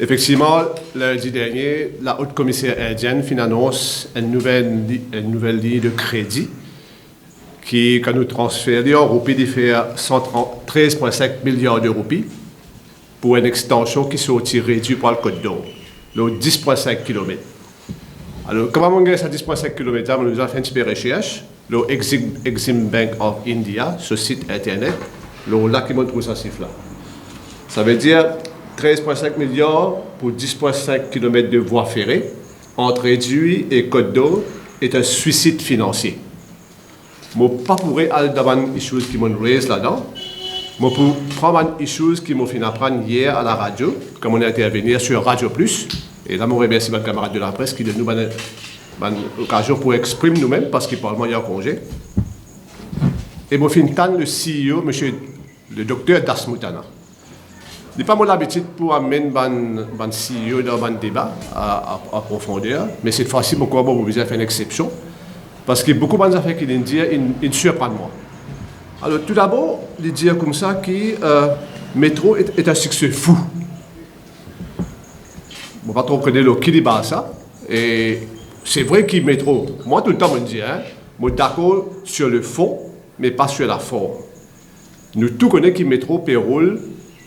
Effectivement, lundi dernier, la haute commissaire indienne annonce une nouvelle ligne de crédit qui, quand nous transférons en roupies, de faire 113,5 milliards de roupies pour une extension qui sortit réduite par le Côte d'Or, le 10,5 km. Alors, comment on gagne ça 10,5 km? On nous a fait une petite recherche. Le Exim Bank of India, ce site internet, là qui montre ça chiffre-là. Ça veut dire 13,5 milliards pour 10,5 km de voies ferrées entre Réduit et Côte d'Or est un suicide financier. Je ne pas pourrais aller dans les choses qui m'ont raisé là-dedans. Je pour prendre les choses qui m'ont fait apprendre hier à la radio, comme on a intervenu sur Radio Plus. Et là, je remercie mon camarade de la presse qui donne nous l'occasion pour exprimer nous-mêmes parce qu'il parle moins en congé. Et je finis le CEO, le docteur Dasmoutana. Ce n'est pas mon habitude pour amener un CEO dans un débat à profondeur, mais cette fois-ci, je vais vous faire une exception. Parce que beaucoup de affaires qui disent, ils surprennent moi. Alors, tout d'abord, ils disent comme ça que le métro est un succès fou. Je ne vais pas trop connaître qui dit ça. Et c'est vrai qu'il métro. Moi, tout le temps, je me dis, je suis d'accord sur le fond, mais pas sur la forme. Nous tous connaissons qu'il métro péroule,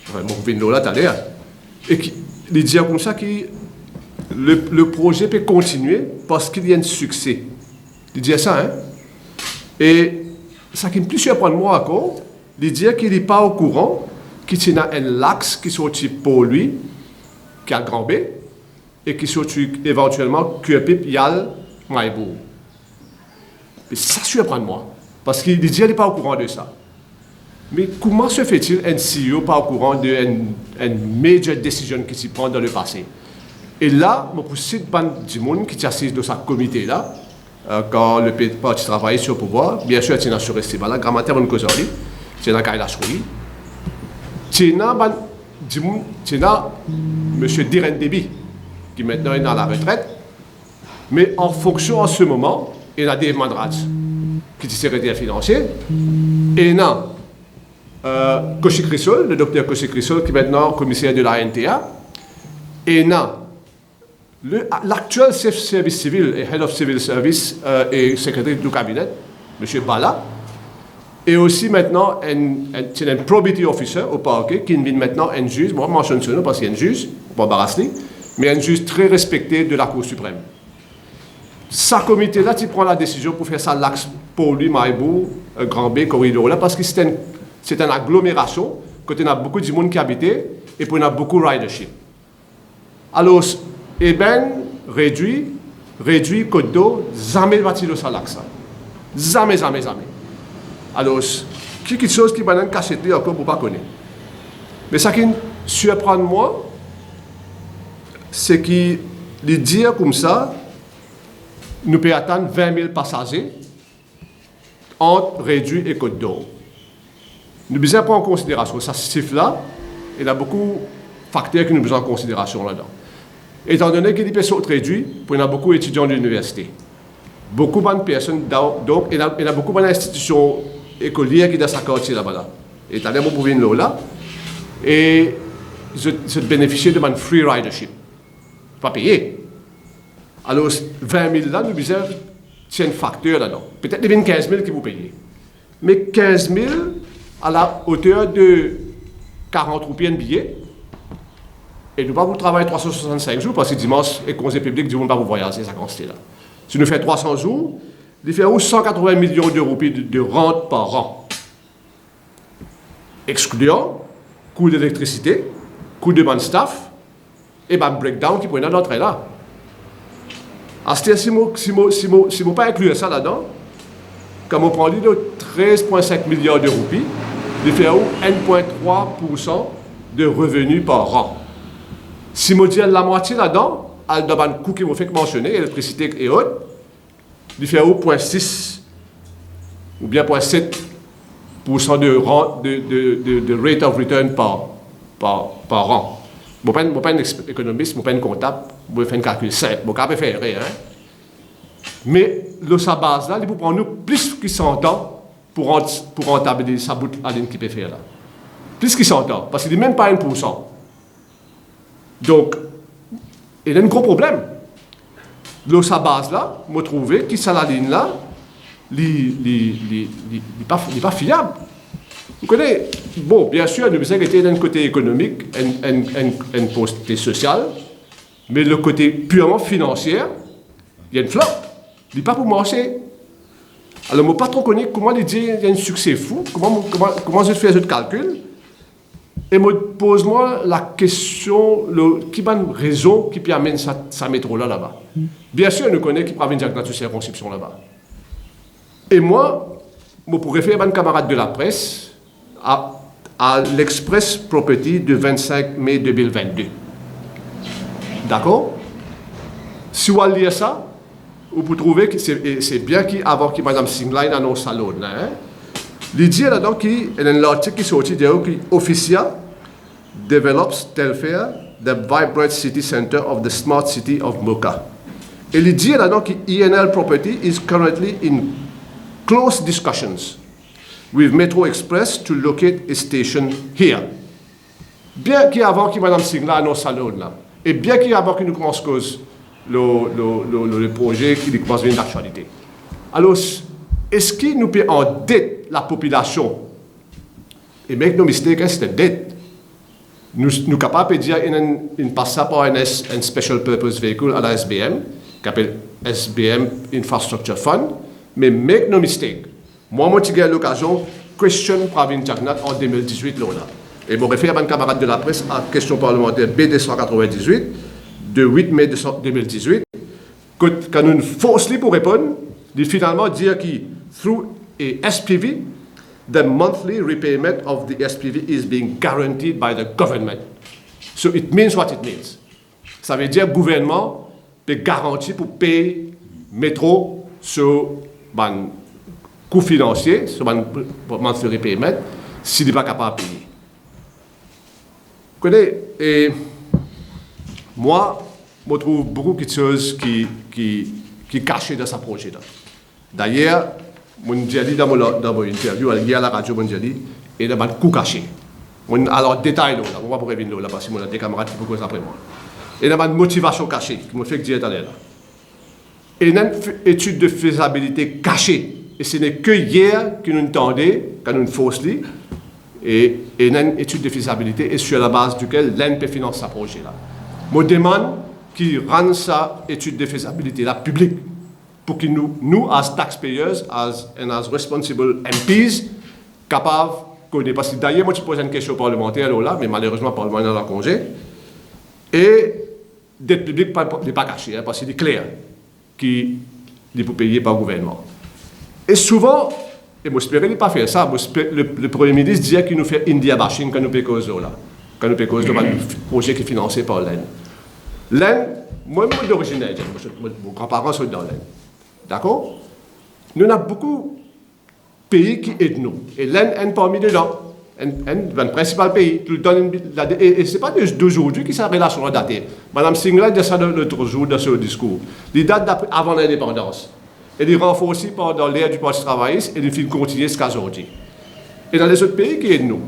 enfin, je vais là tout à l'heure, et il dit comme ça que le projet peut continuer parce qu'il y a un succès. Il dit ça, hein? Et ça qui me plus surprend moi encore, il dit qu'il n'est pas au courant qu'il y a un lax qui sortit pour lui, qui a grand B, et qui sortit éventuellement Kurpip, Yal, Maïbourg. Et ça surprend moi, parce qu'il dit qu'il n'est pas au courant de ça. Mais comment se fait-il un CEO pas au courant d'une major décision qui s'y prend dans le passé? Et là, je cite du monde qui s'assise dans ce comité-là, quand le parti travaille sur le pouvoir, bien sûr, tu es sur Esteban, la grammaire on cause aujourd'hui, tu es dans Kaila Choui, tu es dans M. Diren Déby, qui maintenant est dans la retraite, mais en fonction en ce moment, il y a Dave Mandrats, qui est secrétaire financier, et non, Koshi Crisol, le docteur Koshi Crisol, qui est maintenant commissaire de la NTA, et non, l'actuel chef de service civil et head of civil service et secrétaire du cabinet, M. Bala, et aussi maintenant un probity officer au parquet qui est maintenant un juge, moi je mentionne ce nom parce qu'il y a un juge, pas Barasli, mais un juge très respecté de la Cour suprême. Ce comité-là, tu prends la décision pour faire ça l'axe pour lui, Maïbourg, Grand B, corridor là, parce que c'est une agglomération, quand il y a beaucoup de monde qui habitait et puis il y a beaucoup de ridership. Alors, eh bien, réduit Côte d'Or, jamais va-t-il ça l'axe. Jamais. Alors, quelque chose qui va nous cacher encore pour ne pas connaître. Mais ce qui surprend moi, c'est qu'il dit comme ça, nous pouvons attendre 20 000 passagers entre Réduit et Côte d'Or. Nous devons prendre en considération ce chiffre-là, il y a beaucoup de facteurs que nous devons prendre en considération là-dedans. Étant donné qu'il y a des réduits, il y a beaucoup d'étudiants de l'université. Beaucoup de personnes, donc il y a beaucoup d'institutions écolières qui sont dans ce quartier là-bas. Et tu as des gens qui viennent là, et ils bénéficient de free ridership. Pas payé. Alors, 20 000 là, nous disons, c'est un facteur là-dedans. Peut-être qu'il y a 15 000 qui vous payez. Mais 15 000 à la hauteur de 40 roupies de billet, et nous ne pouvons pas travailler 365 jours parce que dimanche, et conseil public, nous ne pouvons pas vous voyager, ça constate là. Si nous faisons 300 jours, il fait 180 millions de roupies de rente par an. Excluant coût d'électricité, coût de man staff, et ben breakdown qui prend d'entrée là. C'est-à-dire, si je ne pas inclure ça là-dedans, quand on prend 13,5 milliards de roupies, il fait 1,3% de revenus par an. Si on dit la moitié là-dedans, dans un coût qui m'a fait mentionner, électricité et autres, il fait 0,6 ou bien 0,7% de rate of return par an. Je ne suis pas un économiste, je ne suis pas un comptable, je fais un calcul simple, je ne peux pas faire rien. Mais sa base là, il faut prendre plus que 100 ans pour rentabiliser sa bout à ligne qui peut faire là. Plus que 100 ans, parce qu'il n'est même pas 1%. Donc, il y a un gros problème. Là, sa base là, je trouvé que ça la ligne là, n'est pas fiable. Vous connaissez, bon, bien sûr, nous avons été d'un côté économique, un côté social, mais le côté purement financier, il y a une flop. Il n'est pas pour marcher. Alors, je ne pas trop connaître comment il dit qu'il y a un succès fou, comment je fais ce calcul. Et je pose-moi la question, qui est une raison qui amène sa métro là-bas. Bien sûr, nous connaissons qui peut venir dans cette circonscription là-bas. Et moi, je pourrais faire un camarade de la presse à l'Express Property du 25 mai 2022. D'accord? Si vous allez lire ça, vous pouvez trouver que c'est bien qu'avant que Mme Singline annonce ça là. Hein? L'idée là-dedans, il y a un article qui est sorti qui Officia develops Telfair, the vibrant city center of the smart city of Mocha. Et l'idée là-dedans que INL Property is currently in close discussions with Metro Express to locate a station here. Bien qu'avant que Mme Singla annonce ça là, et bien qu'avant que nous commençons cause le projet qui commence à venir d'actualité. Alors, est-ce que nous pouvons endetter la population? Et make no mistake, c'est une dette. Nous sommes capables de dire qu'il passe par un Special Purpose Vehicle à la SBM, qui s'appelle SBM Infrastructure Fund, mais make no mistake. Moi, j'ai eu l'occasion de question Pravin Jagnat en 2018. Là. Et je me réfère à un camarade de la presse à la question parlementaire B298 de 8 mai 2018, quand nous force pour répondre, il finalement dire que through a SPV, the monthly repayment of the SPV is being guaranteed by the government. So it means what it means. Ça veut dire que le gouvernement peut garantir pour payer métro sur un coût financier, sur un monthly repayment, s'il n'est pas capable de payer. Vous connaissez, et moi, je trouve beaucoup de choses qui sont cachées dans ce projet-là. D'ailleurs, je l'ai dit dans mon interview, hier à la radio, je l'ai dit, il y a un coup caché. Alors, détail, là, on va pas revenir là, parce que j'ai des camarades qui peuvent causer après moi. Il y a une motivation cachée qui me fait dire là. Il y a une étude de faisabilité cachée. Et ce n'est que hier que nous entendons, quand nous faisons li, et il y a une étude de faisabilité et sur la base duquel l'ANP finance ce projet-là. Je demande qu'ils rendent sa étude de faisabilité là publique pour que nous, as taxpayers, as responsible MPs, capables de connaître. Parce que d'ailleurs, moi, je pose une question parlementaire là, mais malheureusement, le Parlement est en congé. Et dette publique n'est pas cachée, hein, parce qu'il est clair qu'il est pour payer par le gouvernement. Et souvent, et moi, j'espère qu'il n'a pas fait ça, le Premier ministre disait qu'il nous fait India bashing quand nous payons là, quand nous payons le projet qui est financé par l'ANP. L'ANP, moi, je suis d'origine indienne, mes grands-parents sont dans l'ANP. D'accord? Nous avons beaucoup de pays qui aident nous. Et l'Inde est parmi dedans. Un principal pays. Et ce n'est pas d'aujourd'hui que sa relation a daté. Mme Singla dit ça l'autre jour dans ce discours. Il date avant l'indépendance. Elle est renforcée pendant l'ère du Parti travailliste et il continue jusqu'à aujourd'hui. Et dans les autres pays qui aident nous,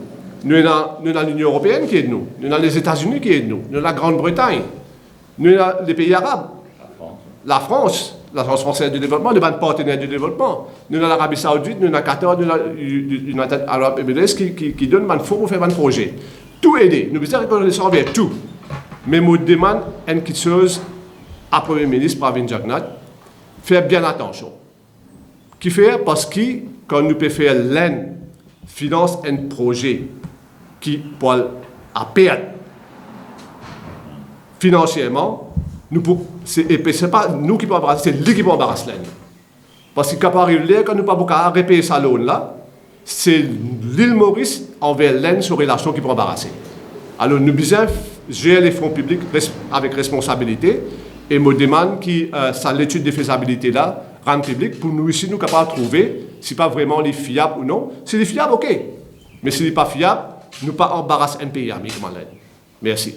nous avons l'Union européenne qui aide nous, nous avons les États-Unis qui aident nous, nous avons la Grande-Bretagne, nous avons les pays arabes, la France, l'Agence française de développement, les partenaires de développement, nous avons l'Arabie Saoudite, nous avons Qatar, nous avons l'United Arab Emirates qui donnent un fonds pour faire un projet. Tout aider, nous besoin reconnaître envers tout. Mais je demande une petite chose à Premier ministre Pravin Jagnat, faire bien attention. Qui fait parce que quand nous pouvons faire l'ANP finance un projet qui peut à perdre financièrement, ce n'est pas nous qui pouvons embarrasser, c'est lui qui peut embarrasser l'ANP. Parce que quand nous ne pouvons pas repayer sa loan là, c'est l'île Maurice envers l'ANP sur relation qui peut embarrasser. Alors nous devons gérer les fonds publics avec responsabilité. Et me demande que l'étude de faisabilité là rende publique pour nous ici nous capables de trouver si pas vraiment les fiables ou non. Si les fiables, ok. Mais si n'est pas fiable, nous pas embarrasser un pays amicalement. Merci.